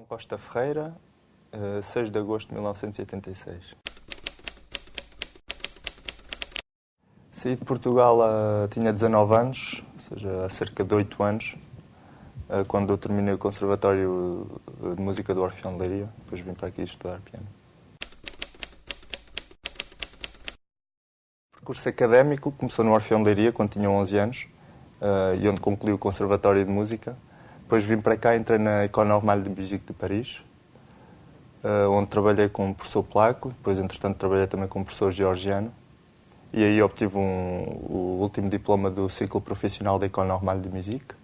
Costa Ferreira, 6 de agosto de 1986. Saí de Portugal tinha 19 anos, ou seja, há cerca de 8 anos, quando eu terminei o Conservatório de Música do Orfeão de Leiria. Depois vim para aqui estudar piano. O percurso académico começou no Orfeão de Leiria, quando tinha 11 anos, e onde concluí o Conservatório de Música. Depois vim para cá, entrei na École Normale de Musique de Paris, onde trabalhei com o professor polaco. Depois, entretanto, trabalhei também com o professor georgiano. E aí obtive o último diploma do ciclo profissional da École Normale de Musique.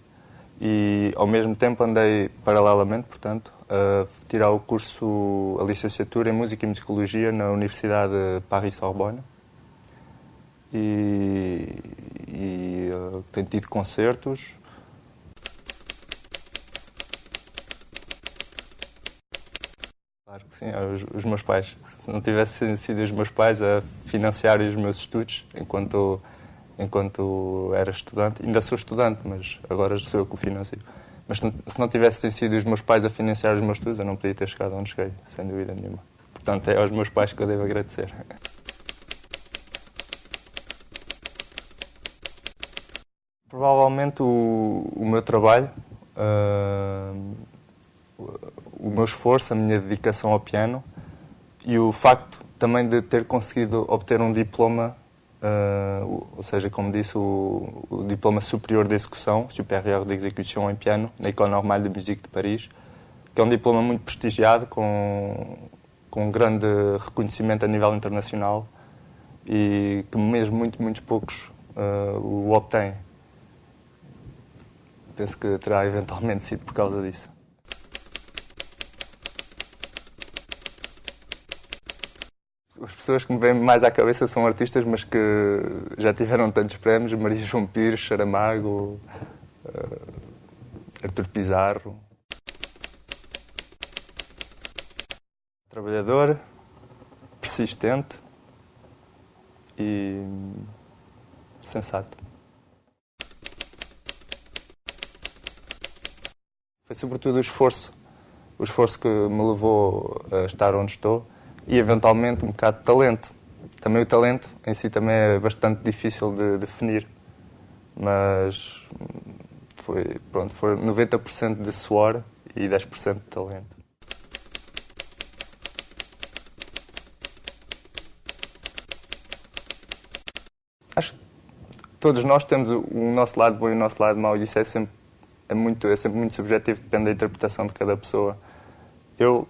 E, ao mesmo tempo, andei paralelamente, portanto, a tirar o curso, a licenciatura em Música e Musicologia na Universidade de Paris-Sorbonne. Tenho tido concertos. Claro que sim, os meus pais. Se não tivessem sido os meus pais a financiarem os meus estudos enquanto era estudante, ainda sou estudante, mas agora sou eu que o financio. Mas se não tivessem sido os meus pais a financiar os meus estudos, eu não podia ter chegado onde cheguei, sem dúvida nenhuma. Portanto, é aos meus pais que eu devo agradecer. Provavelmente o meu trabalho, o meu esforço, a minha dedicação ao piano e o facto também de ter conseguido obter um diploma, ou seja, como disse, o diploma superior de execução, supérieur d'exécution em piano, na École Normale de Musique de Paris, que é um diploma muito prestigiado, com grande reconhecimento a nível internacional e que mesmo muitos poucos o obtêm. Penso que terá eventualmente sido por causa disso. As pessoas que me vêm mais à cabeça são artistas, mas que já tiveram tantos prémios: Maria João Pires, Saramago, Artur Pizarro. Trabalhador, persistente e sensato. Foi sobretudo o esforço que me levou a estar onde estou e, eventualmente, um bocado de talento. Também o talento em si também é bastante difícil de definir, mas foi 90% de suor e 10% de talento. Acho que todos nós temos o nosso lado bom e o nosso lado mau, e isso é sempre muito subjetivo, depende da interpretação de cada pessoa. Eu,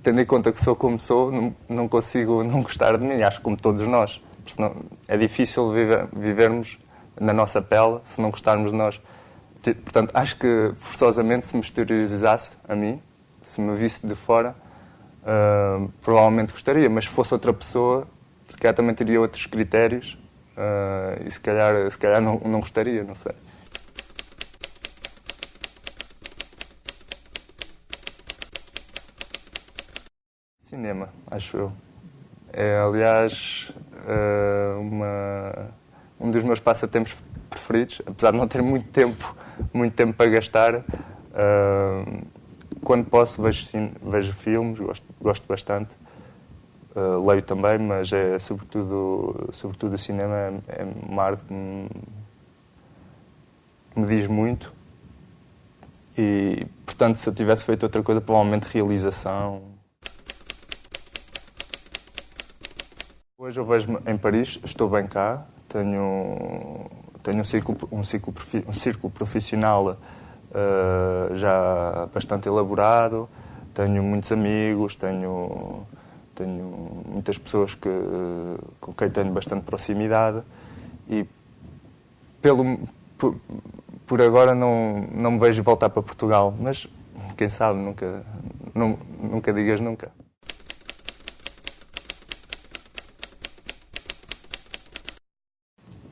tendo em conta que sou como sou, não consigo não gostar de mim, acho que como todos nós. Senão, é difícil vivermos na nossa pele se não gostarmos de nós. Portanto, acho que forçosamente, se me exteriorizasse a mim, se me visse de fora, provavelmente gostaria, mas se fosse outra pessoa, se calhar também teria outros critérios e se calhar não gostaria, não sei. Cinema, acho eu. É, aliás, um dos meus passatempos preferidos, apesar de não ter muito tempo para gastar. Quando posso, vejo filmes, gosto bastante. Leio também, mas sobretudo o cinema é uma arte que me diz muito. E, portanto, se eu tivesse feito outra coisa, provavelmente realização. Hoje eu vejo-me em Paris, estou bem cá, tenho um círculo profissional já bastante elaborado, tenho muitos amigos, tenho muitas pessoas com quem tenho bastante proximidade e por agora não me vejo voltar para Portugal, mas quem sabe, nunca digas nunca.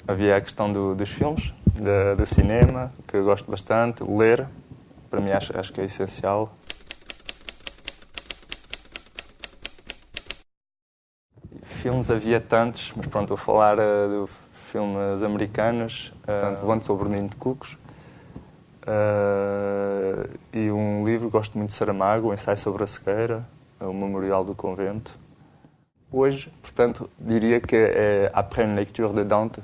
Havia a questão dos filmes, do cinema, que eu gosto bastante, ler, para mim acho que é essencial. Filmes havia tantos, mas pronto, vou falar de filmes americanos. Portanto, Once sobre o Ninho de Cucos, E um livro, gosto muito de Saramago, o Ensaio sobre a Cegueira, o Memorial do Convento. Hoje, portanto, diria que é Après une lecture de Dante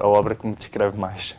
a obra que me descreve mais.